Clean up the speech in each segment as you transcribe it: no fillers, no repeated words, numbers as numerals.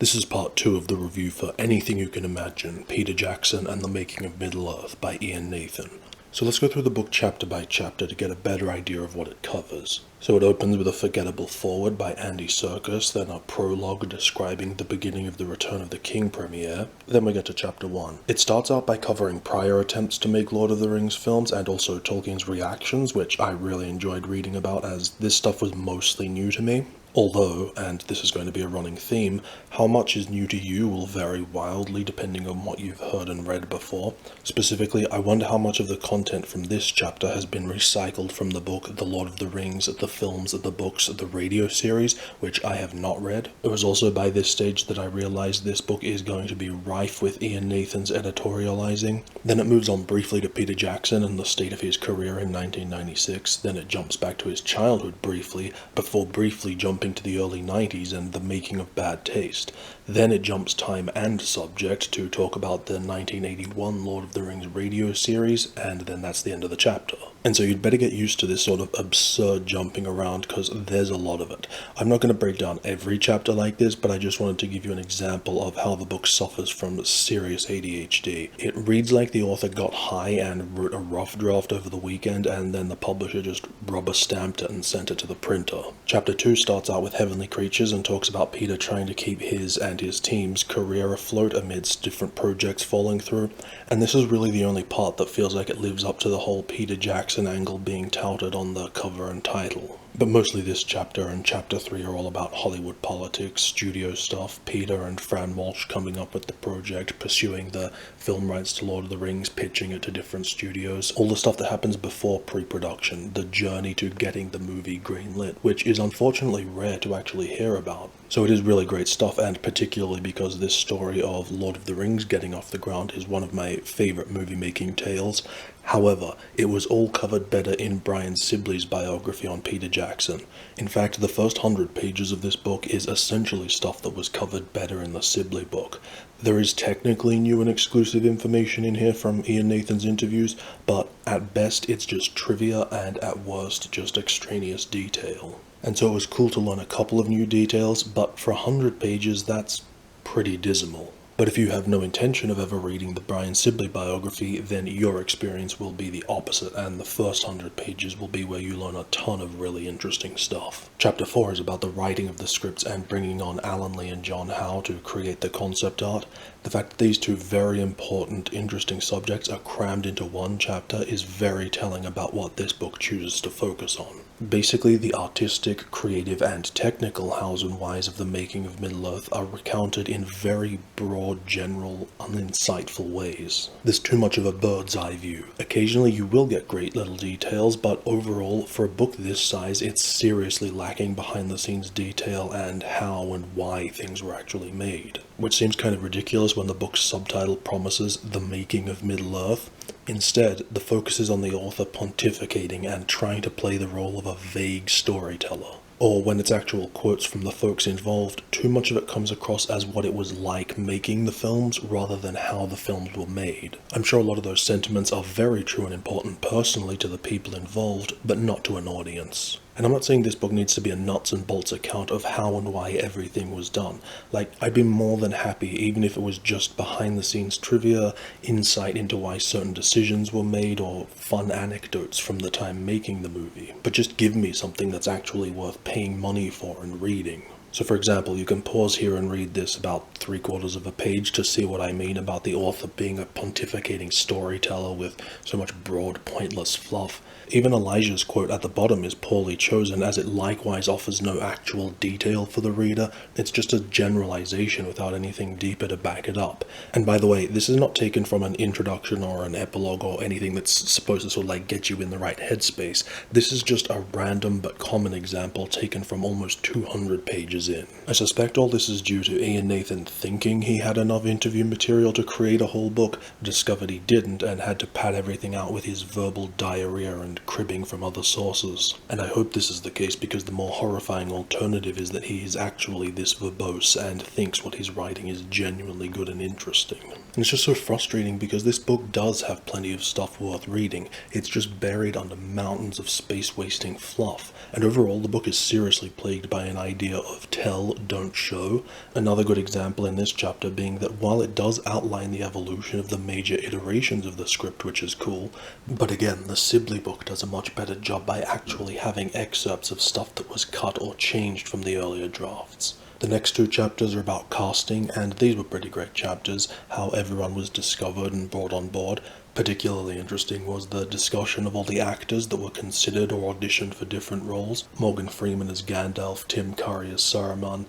This is part 2 of the review for Anything You Can Imagine, Peter Jackson and the Making of Middle-earth by Ian Nathan. So let's go through the book chapter by chapter to get a better idea of what it covers. So it opens with a forgettable foreword by Andy Serkis, then a prologue describing the beginning of the Return of the King premiere, then we get to chapter 1. It starts out by covering prior attempts to make Lord of the Rings films and also Tolkien's reactions, which I really enjoyed reading about as this stuff was mostly new to me. Although, and this is going to be a running theme, how much is new to you will vary wildly depending on what you've heard and read before. Specifically, I wonder how much of the content from this chapter has been recycled from the book The Lord of the Rings, the films, the books, the radio series, which I have not read. It was also by this stage that I realized this book is going to be rife with Ian Nathan's editorializing. Then it moves on briefly to Peter Jackson and the state of his career in 1996, then it jumps back to his childhood briefly, before briefly jumping to the early 90s and the making of Bad Taste. Then it jumps time and subject to talk about the 1981 Lord of the Rings radio series, and then that's the end of the chapter. And so you'd better get used to this sort of absurd jumping around because there's a lot of it. I'm not going to break down every chapter like this, but I just wanted to give you an example of how the book suffers from serious ADHD. It reads like the author got high and wrote a rough draft over the weekend, and then the publisher just rubber stamped it and sent it to the printer. Chapter 2 starts out with Heavenly Creatures and talks about Peter trying to keep his and his team's career afloat amidst different projects falling through, and this is really the only part that feels like it lives up to the whole Peter Jackson angle being touted on the cover and title. But mostly this chapter and chapter 3 are all about Hollywood politics, studio stuff, Peter and Fran Walsh coming up with the project, pursuing the film rights to Lord of the Rings, pitching it to different studios, all the stuff that happens before pre-production, the journey to getting the movie greenlit, which is unfortunately rare to actually hear about. So it is really great stuff, and particularly because this story of Lord of the Rings getting off the ground is one of my favourite movie-making tales. However, it was all covered better in Brian Sibley's biography on Peter Jackson. In fact, the first 100 pages of this book is essentially stuff that was covered better in the Sibley book. There is technically new and exclusive information in here from Ian Nathan's interviews, but at best it's just trivia and at worst just extraneous detail. And so it was cool to learn a couple of new details, but for 100 pages that's pretty dismal. But if you have no intention of ever reading the Brian Sibley biography, then your experience will be the opposite, and the first 100 pages will be where you learn a ton of really interesting stuff. Chapter 4 is about the writing of the scripts and bringing on Alan Lee and John Howe to create the concept art. The fact that these two very important, interesting subjects are crammed into one chapter is very telling about what this book chooses to focus on. Basically, the artistic, creative, and technical hows and whys of the making of Middle-earth are recounted in very broad, general, uninsightful ways. There's too much of a bird's eye view. Occasionally you will get great little details, but overall, for a book this size, it's seriously lacking behind the scenes detail and how and why things were actually made. Which seems kind of ridiculous when the book's subtitle promises The Making of Middle-earth. Instead, the focus is on the author pontificating and trying to play the role of a vague storyteller. Or when it's actual quotes from the folks involved, too much of it comes across as what it was like making the films rather than how the films were made. I'm sure a lot of those sentiments are very true and important personally to the people involved, but not to an audience. And I'm not saying this book needs to be a nuts and bolts account of how and why everything was done. Like, I'd be more than happy even if it was just behind the scenes trivia, insight into why certain decisions were made, or fun anecdotes from the time making the movie. But just give me something that's actually worth paying money for and reading. So for example, you can pause here and read this about 3/4 of a page to see what I mean about the author being a pontificating storyteller with so much broad, pointless fluff. Even Elijah's quote at the bottom is poorly chosen, as it likewise offers no actual detail for the reader. It's just a generalization without anything deeper to back it up. And by the way, this is not taken from an introduction or an epilogue or anything that's supposed to sort of like get you in the right headspace. This is just a random but common example taken from almost 200 pages in. I suspect all this is due to Ian Nathan thinking he had enough interview material to create a whole book, discovered he didn't, and had to pad everything out with his verbal diarrhea and and cribbing from other sources. And I hope this is the case because the more horrifying alternative is that he is actually this verbose and thinks what he's writing is genuinely good and interesting. And it's just so frustrating because this book does have plenty of stuff worth reading. It's just buried under mountains of space-wasting fluff, and overall the book is seriously plagued by an idea of tell, don't show. Another good example in this chapter being that while it does outline the evolution of the major iterations of the script, which is cool, but again, the Sibley book does a much better job by actually having excerpts of stuff that was cut or changed from the earlier drafts. The next two chapters are about casting, and these were pretty great chapters, how everyone was discovered and brought on board. Particularly interesting was the discussion of all the actors that were considered or auditioned for different roles. Morgan Freeman as Gandalf, Tim Curry as Saruman,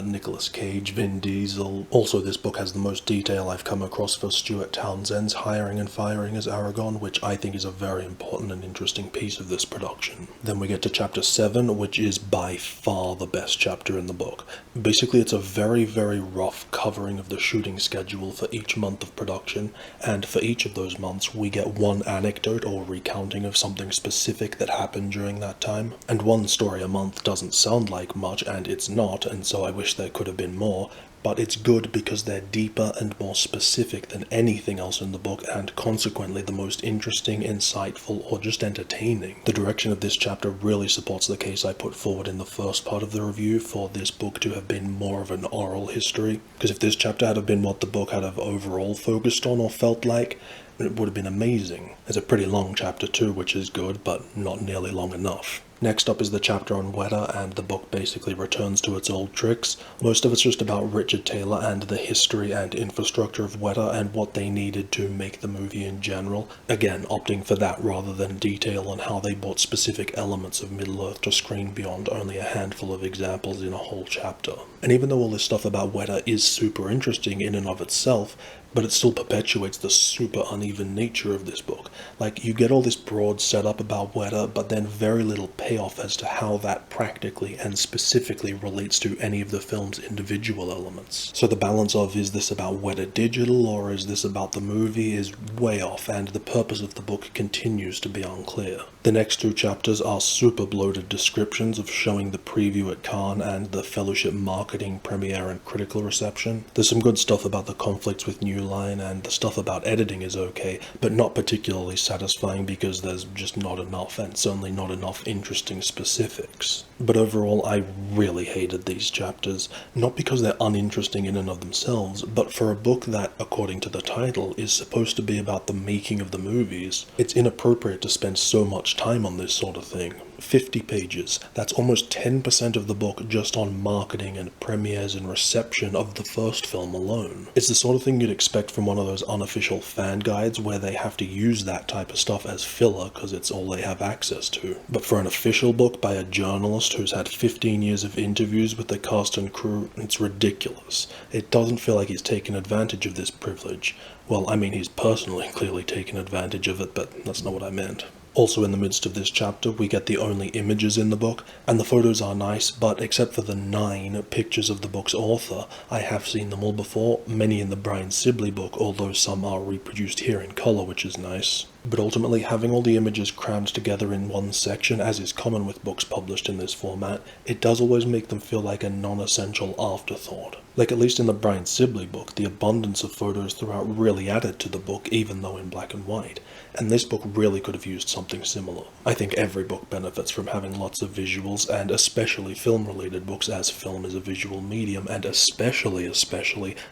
Nicolas Cage, Vin Diesel. Also, this book has the most detail I've come across for Stuart Townsend's hiring and firing as Aragorn, which I think is a very important and interesting piece of this production. Then we get to chapter 7, which is by far the best chapter in the book. Basically, it's a very, very rough covering of the shooting schedule for each month of production, and for each of those months we get one anecdote or recounting of something specific that happened during that time. And one story a month doesn't sound like much, and it's not, and so I wish there could have been more, but it's good because they're deeper and more specific than anything else in the book, and consequently the most interesting, insightful, or just entertaining. The direction of this chapter really supports the case I put forward in the first part of the review for this book to have been more of an oral history, because if this chapter had been what the book had have overall focused on or felt like, it would have been amazing. It's a pretty long chapter too, which is good, but not nearly long enough. Next up is the chapter on Weta, and the book basically returns to its old tricks. Most of it's just about Richard Taylor and the history and infrastructure of Weta and what they needed to make the movie in general. Again, opting for that rather than detail on how they brought specific elements of Middle-earth to screen beyond only a handful of examples in a whole chapter. And even though all this stuff about Weta is super interesting in and of itself, but it still perpetuates the super uneven nature of this book. Like, you get all this broad setup about Weta, but then very little payoff as to how that practically and specifically relates to any of the film's individual elements. So the balance of, is this about Weta Digital or is this about the movie, is way off, and the purpose of the book continues to be unclear. The next two chapters are super bloated descriptions of showing the preview at Cannes and the Fellowship marketing, premiere, and critical reception. There's some good stuff about the conflicts with New Line, and the stuff about editing is okay, but not particularly satisfying because there's just not enough, and certainly not enough interesting specifics. But overall, I really hated these chapters, not because they're uninteresting in and of themselves, but for a book that, according to the title, is supposed to be about the making of the movies, it's inappropriate to spend so much time on this sort of thing. 50 pages. That's almost 10% of the book just on marketing and premieres and reception of the first film alone. It's the sort of thing you'd expect from one of those unofficial fan guides where they have to use that type of stuff as filler because it's all they have access to. But for an official book by a journalist who's had 15 years of interviews with the cast and crew, it's ridiculous. It doesn't feel like he's taken advantage of this privilege. Well, I mean, he's personally clearly taken advantage of it, but that's not what I meant. Also in the midst of this chapter, we get the only images in the book, and the photos are nice, but except for the 9 pictures of the book's author, I have seen them all before, many in the Brian Sibley book, although some are reproduced here in colour, which is nice. But ultimately, having all the images crammed together in one section, as is common with books published in this format, it does always make them feel like a non-essential afterthought. Like, at least in the Brian Sibley book, the abundance of photos throughout really added to the book, even though in black and white. And this book really could have used something similar. I think every book benefits from having lots of visuals, and especially film-related books, as film is a visual medium, and especially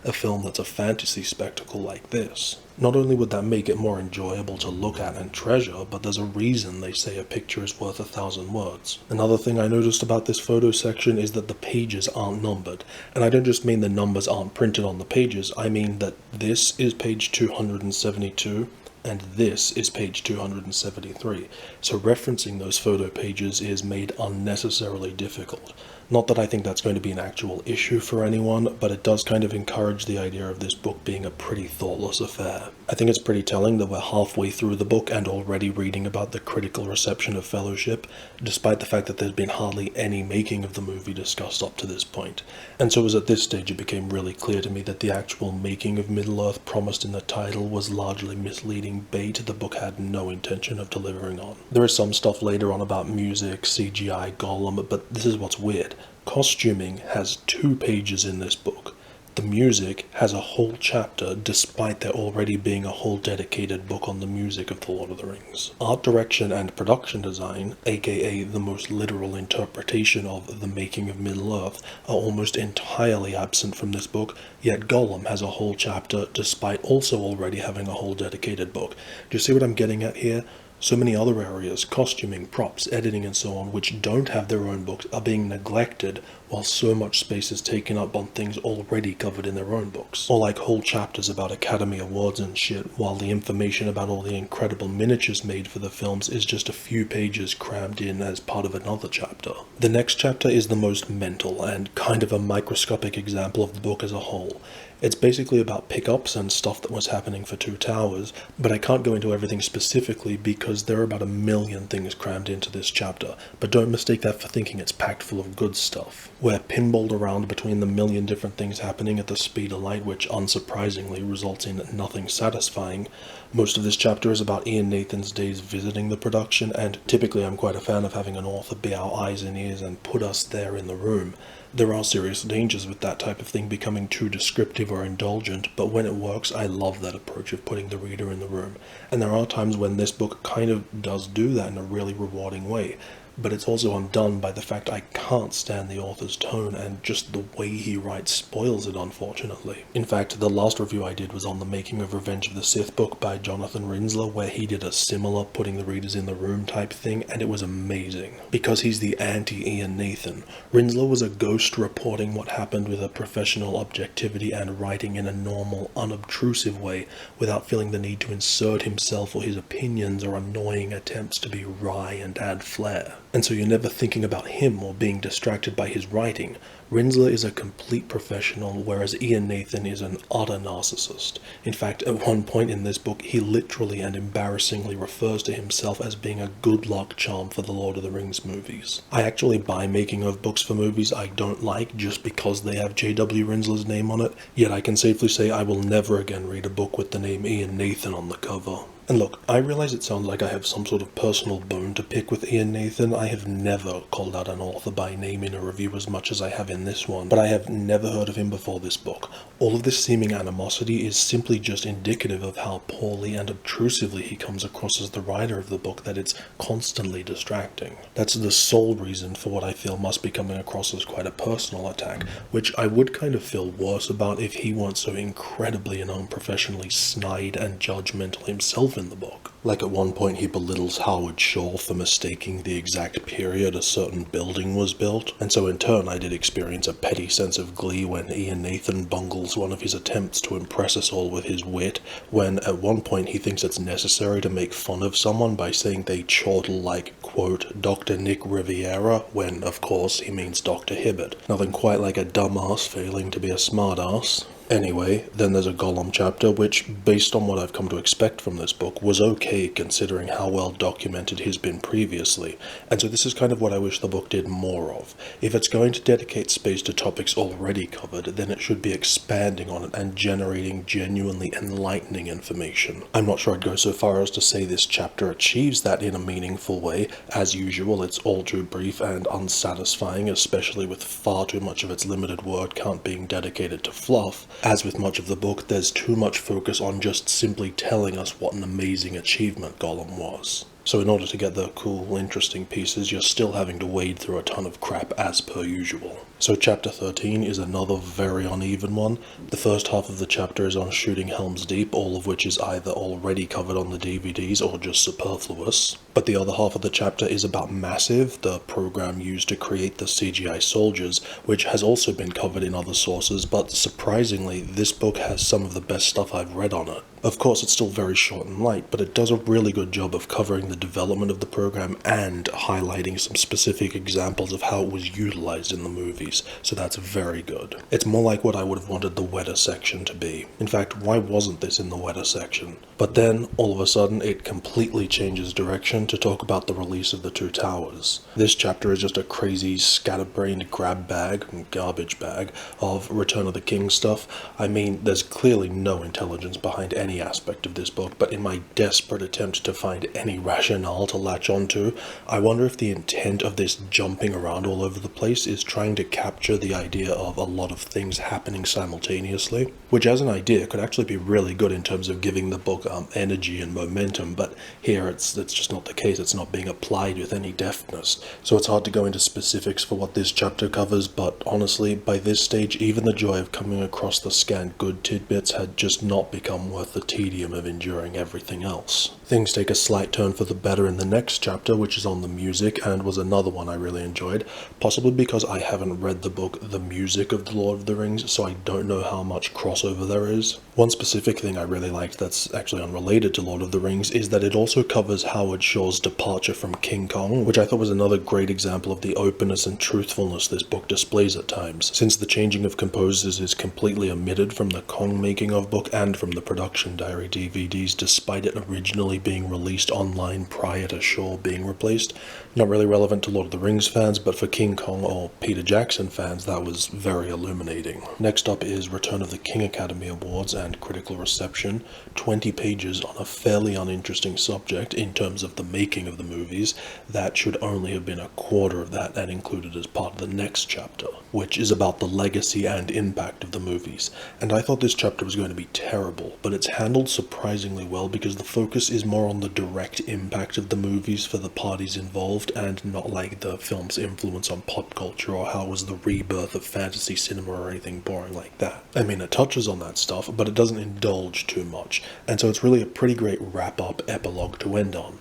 a film that's a fantasy spectacle like this. Not only would that make it more enjoyable to look at and treasure, but there's a reason they say a picture is worth 1,000 words. Another thing I noticed about this photo section is that the pages aren't numbered. And I don't just mean the numbers aren't printed on the pages, I mean that this is page 272, and this is page 273, so referencing those photo pages is made unnecessarily difficult. Not that I think that's going to be an actual issue for anyone, but it does kind of encourage the idea of this book being a pretty thoughtless affair. I think it's pretty telling that we're halfway through the book and already reading about the critical reception of Fellowship, despite the fact that there's been hardly any making of the movie discussed up to this point. And so it was at this stage it became really clear to me that the actual making of Middle-earth promised in the title was largely misleading bait the book had no intention of delivering on. There is some stuff later on about music, CGI, Gollum, but this is what's weird. Costuming has 2 pages in this book. The music has a whole chapter, despite there already being a whole dedicated book on the music of The Lord of the Rings. Art direction and production design, aka the most literal interpretation of the making of Middle-earth, are almost entirely absent from this book, yet Gollum has a whole chapter, despite also already having a whole dedicated book. Do you see what I'm getting at here? So many other areas, costuming, props, editing and so on, which don't have their own books, are being neglected while so much space is taken up on things already covered in their own books. Or like whole chapters about Academy Awards and shit, while the information about all the incredible miniatures made for the films is just a few pages crammed in as part of another chapter. The next chapter is the most mental and kind of a microscopic example of the book as a whole. It's basically about pickups and stuff that was happening for Two Towers, but I can't go into everything specifically because there are about 1 million things crammed into this chapter, but don't mistake that for thinking it's packed full of good stuff. We're pinballed around between the million different things happening at the speed of light, which unsurprisingly results in nothing satisfying. Most of this chapter is about Ian Nathan's days visiting the production, and typically I'm quite a fan of having an author be our eyes and ears and put us there in the room. There are serious dangers with that type of thing becoming too descriptive or indulgent, but when it works, I love that approach of putting the reader in the room. And there are times when this book kind of does do that in a really rewarding way. But it's also undone by the fact I can't stand the author's tone, and just the way he writes spoils it, unfortunately. In fact, the last review I did was on the Making of Revenge of the Sith book by Jonathan Rinzler, where he did a similar putting the readers in the room type thing, and it was amazing. Because he's the anti-Ian Nathan, Rinzler was a ghost reporting what happened with a professional objectivity and writing in a normal, unobtrusive way, without feeling the need to insert himself or his opinions or annoying attempts to be wry and add flair. And so you're never thinking about him or being distracted by his writing. Rinzler is a complete professional, whereas Ian Nathan is an utter narcissist. In fact, at one point in this book, he literally and embarrassingly refers to himself as being a good luck charm for the Lord of the Rings movies. I actually buy making of books for movies I don't like just because they have J.W. Rinzler's name on it, yet I can safely say I will never again read a book with the name Ian Nathan on the cover. And look, I realize it sounds like I have some sort of personal bone to pick with Ian Nathan. I have never called out an author by name in a review as much as I have in this one, but I have never heard of him before this book. All of this seeming animosity is simply just indicative of how poorly and obtrusively he comes across as the writer of the book, that it's constantly distracting. That's the sole reason for what I feel must be coming across as quite a personal attack, which I would kind of feel worse about if he weren't so incredibly and unprofessionally snide and judgmental himself in the book. Like at one point he belittles Howard Shore for mistaking the exact period a certain building was built, and so in turn I did experience a petty sense of glee when Ian Nathan bungles one of his attempts to impress us all with his wit, when at one point he thinks it's necessary to make fun of someone by saying they chortle like, quote, Dr. Nick Riviera, when of course he means Dr. Hibbert. Nothing quite like a dumbass failing to be a smartass. Anyway, then there's a Gollum chapter, which, based on what I've come to expect from this book, was okay considering how well documented he's been previously, and so this is kind of what I wish the book did more of. If it's going to dedicate space to topics already covered, then it should be expanding on it and generating genuinely enlightening information. I'm not sure I'd go so far as to say this chapter achieves that in a meaningful way. As usual, it's all too brief and unsatisfying, especially with far too much of its limited word count being dedicated to fluff. As with much of the book, there's too much focus on just simply telling us what an amazing achievement Gollum was. So in order to get the cool, interesting pieces, you're still having to wade through a ton of crap as per usual. So chapter 13 is another very uneven one. The first half of the chapter is on shooting Helm's Deep, all of which is either already covered on the DVDs or just superfluous. But the other half of the chapter is about Massive, the program used to create the CGI soldiers, which has also been covered in other sources, but surprisingly, this book has some of the best stuff I've read on it. Of course, it's still very short and light, but it does a really good job of covering the the development of the program and highlighting some specific examples of how it was utilized in the movies, so that's very good. It's more like what I would have wanted the Weta section to be. In fact, why wasn't this in the Weta section? But then, all of a sudden, it completely changes direction to talk about the release of The Two Towers. This chapter is just a crazy, scatterbrained grab bag, garbage bag, of Return of the King stuff. I mean, there's clearly no intelligence behind any aspect of this book, but in my desperate attempt to find any rationale to latch onto, I wonder if the intent of this jumping around all over the place is trying to capture the idea of a lot of things happening simultaneously, which as an idea could actually be really good in terms of giving the book energy and momentum, but here it's just not the case. It's not being applied with any deftness, so it's hard to go into specifics for what this chapter covers, but honestly, by this stage, even the joy of coming across the scant good tidbits had just not become worth the tedium of enduring everything else. Things take a slight turn for the better in the next chapter, which is on the music, and was another one I really enjoyed, possibly because I haven't read the book The Music of the Lord of the Rings, so I don't know how much crossover there is. One specific thing I really liked that's actually unrelated to Lord of the Rings is that it also covers Howard Shore's departure from King Kong, which I thought was another great example of the openness and truthfulness this book displays at times, since the changing of composers is completely omitted from the Kong making of book and from the production diary DVDs, despite it originally being released online prior to Shore being replaced. Not really relevant to Lord of the Rings fans, but for King Kong or Peter Jackson fans, that was very illuminating. Next up is Return of the King Academy Awards and critical reception, 20 pages on a fairly uninteresting subject in terms of the making of the movies. That should only have been a quarter of that and included as part of the next chapter, which is about the legacy and impact of the movies. And I thought this chapter was going to be terrible, but it's handled surprisingly well because the focus is more on the direct impact of the movies for the parties involved and not like the film's influence on pop culture or how it was the rebirth of fantasy cinema or anything boring like that. I mean, it touches on that stuff, but it doesn't indulge too much, and so it's really a pretty great wrap-up epilogue to end on.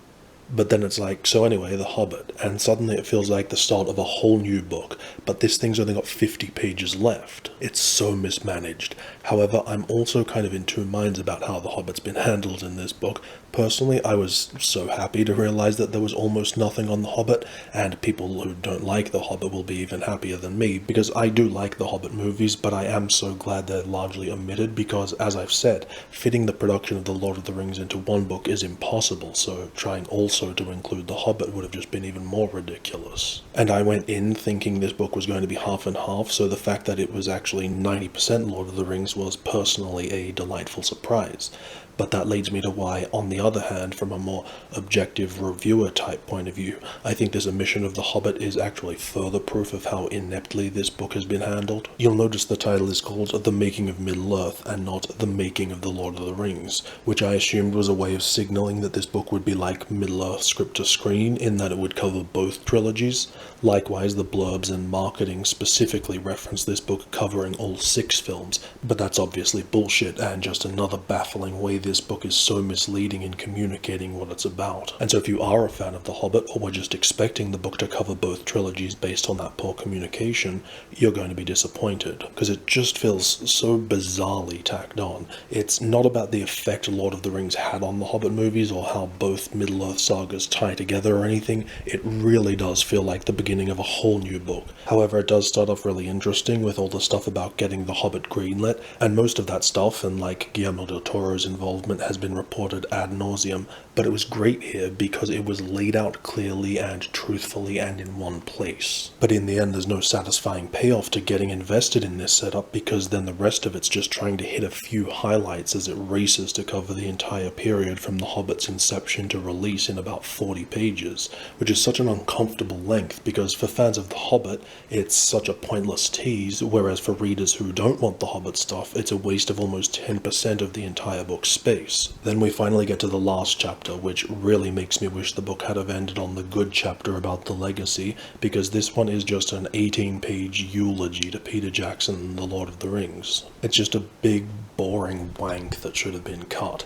But then it's like, so anyway, The Hobbit, and suddenly it feels like the start of a whole new book, but this thing's only got 50 pages left. It's so mismanaged. However, I'm also kind of in two minds about how The Hobbit's been handled in this book. Personally, I was so happy to realize that there was almost nothing on The Hobbit, and people who don't like The Hobbit will be even happier than me, because I do like The Hobbit movies, but I am so glad they're largely omitted, because, as I've said, fitting the production of The Lord of the Rings into one book is impossible, so trying also to include The Hobbit would have just been even more ridiculous. And I went in thinking this book was going to be half and half, so the fact that it was actually 90% Lord of the Rings was personally a delightful surprise. But that leads me to why, on the other hand, from a more objective reviewer type point of view, I think this omission of The Hobbit is actually further proof of how ineptly this book has been handled. You'll notice the title is called The Making of Middle-earth and not The Making of the Lord of the Rings, which I assumed was a way of signaling that this book would be like Middle-earth script to screen, in that it would cover both trilogies. Likewise, the blurbs and marketing specifically reference this book covering all 6 films, but that's obviously bullshit and just another baffling way this book is so misleading in communicating what it's about. And so if you are a fan of The Hobbit, or were just expecting the book to cover both trilogies based on that poor communication, you're going to be disappointed, because it just feels so bizarrely tacked on. It's not about the effect Lord of the Rings had on the Hobbit movies, or how both Middle-earth sagas tie together or anything. It really does feel like the beginning of a whole new book. However, it does start off really interesting with all the stuff about getting The Hobbit greenlit, and most of that stuff, and like Guillermo del Toro's involvement, has been reported ad nauseum, but it was great here because it was laid out clearly and truthfully and in one place. But in the end, there's no satisfying payoff to getting invested in this setup, because then the rest of it's just trying to hit a few highlights as it races to cover the entire period from The Hobbit's inception to release in about 40 pages, which is such an uncomfortable length, because for fans of The Hobbit, it's such a pointless tease, whereas for readers who don't want The Hobbit stuff, it's a waste of almost 10% of the entire book's space. Then we finally get to the last chapter, which really makes me wish the book had have ended on the good chapter about the legacy, because this one is just an 18-page eulogy to Peter Jackson and the Lord of the Rings. It's just a big, boring wank that should have been cut.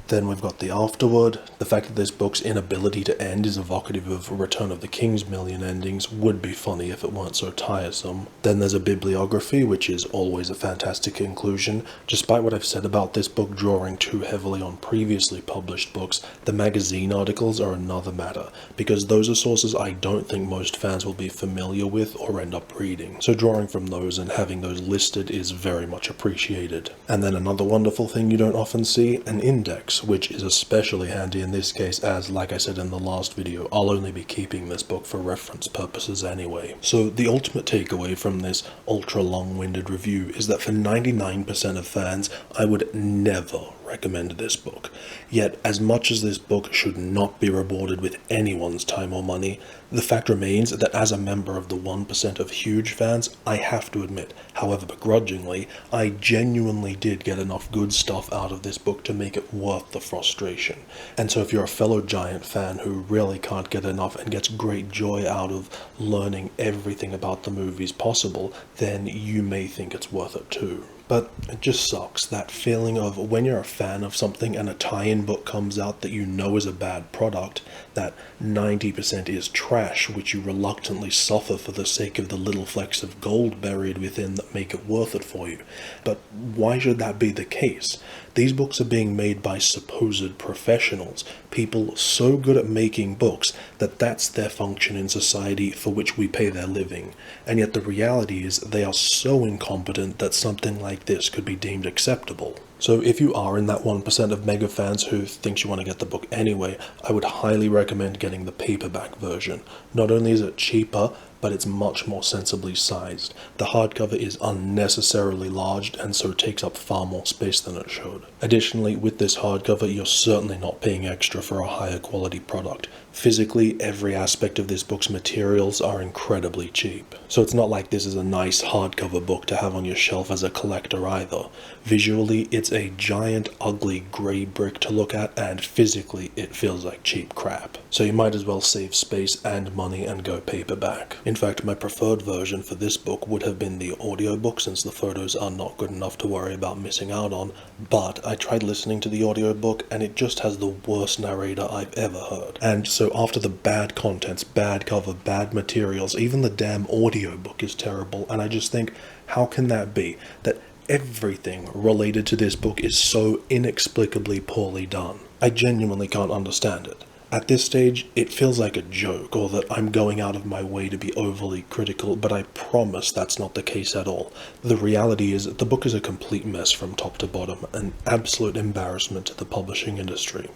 Then we've got the afterword. The fact that this book's inability to end is evocative of Return of the King's million endings would be funny if it weren't so tiresome. Then there's a bibliography, which is always a fantastic inclusion. Despite what I've said about this book drawing too heavily on previously published books, the magazine articles are another matter, because those are sources I don't think most fans will be familiar with or end up reading. So drawing from those and having those listed is very much appreciated. And then another wonderful thing you don't often see, an index, which is especially handy in this case as, like I said in the last video, I'll only be keeping this book for reference purposes anyway. So the ultimate takeaway from this ultra long-winded review is that for 99% of fans, I would never recommend this book. Yet, as much as this book should not be rewarded with anyone's time or money, the fact remains that as a member of the 1% of huge fans, I have to admit, however begrudgingly, I genuinely did get enough good stuff out of this book to make it worth the frustration. And so if you're a fellow Giant fan who really can't get enough and gets great joy out of learning everything about the movies possible, then you may think it's worth it too. But it just sucks, that feeling of when you're a fan of something and a tie-in book comes out that you know is a bad product, that 90% is trash which you reluctantly suffer for the sake of the little flecks of gold buried within that make it worth it for you. But why should that be the case? These books are being made by supposed professionals, people so good at making books that that's their function in society for which we pay their living. And yet the reality is they are so incompetent that something like this could be deemed acceptable. So if you are in that 1% of mega fans who thinks you want to get the book anyway, I would highly recommend getting the paperback version. Not only is it cheaper, but it's much more sensibly sized. The hardcover is unnecessarily large and so takes up far more space than it should. Additionally, with this hardcover, you're certainly not paying extra for a higher quality product. Physically, every aspect of this book's materials are incredibly cheap. So it's not like this is a nice hardcover book to have on your shelf as a collector either. Visually, it's a giant, ugly grey brick to look at, and physically, it feels like cheap crap. So you might as well save space and money and go paperback. In fact, my preferred version for this book would have been the audiobook, since the photos are not good enough to worry about missing out on, but I tried listening to the audiobook and it just has the worst narrator I've ever heard. And so after the bad contents, bad cover, bad materials, even the damn audiobook is terrible, and I just think, how can that be? That everything related to this book is so inexplicably poorly done. I genuinely can't understand it. At this stage, it feels like a joke, or that I'm going out of my way to be overly critical, but I promise that's not the case at all. The reality is the book is a complete mess from top to bottom, an absolute embarrassment to the publishing industry.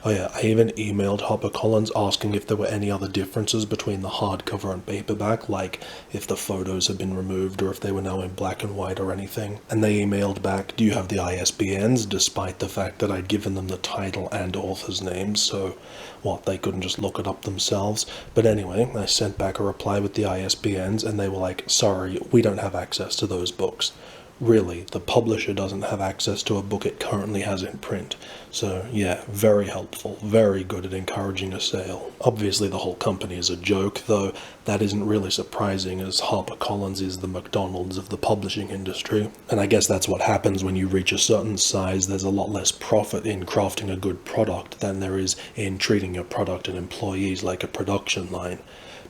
Oh yeah, I even emailed HarperCollins asking if there were any other differences between the hardcover and paperback, like if the photos had been removed or if they were now in black and white or anything. And they emailed back, do you have the ISBNs, despite the fact that I'd given them the title and author's names, so what, they couldn't just look it up themselves? But anyway, I sent back a reply with the ISBNs and they were like, sorry, we don't have access to those books. Really, the publisher doesn't have access to a book it currently has in print. So yeah, very helpful, very good at encouraging a sale. Obviously the whole company is a joke, though that isn't really surprising as HarperCollins is the McDonald's of the publishing industry. And I guess that's what happens when you reach a certain size. There's a lot less profit in crafting a good product than there is in treating your product and employees like a production line.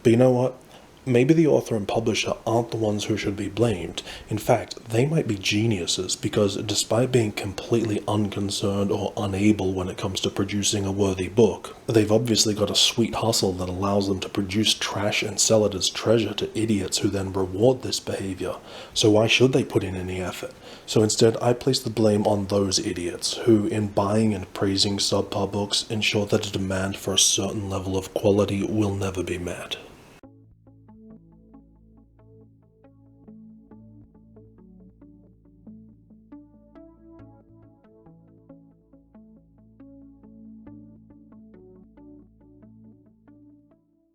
But you know what? Maybe the author and publisher aren't the ones who should be blamed. In fact, they might be geniuses, because despite being completely unconcerned or unable when it comes to producing a worthy book, they've obviously got a sweet hustle that allows them to produce trash and sell it as treasure to idiots who then reward this behavior. So why should they put in any effort? So instead, I place the blame on those idiots who, in buying and praising subpar books, ensure that a demand for a certain level of quality will never be met.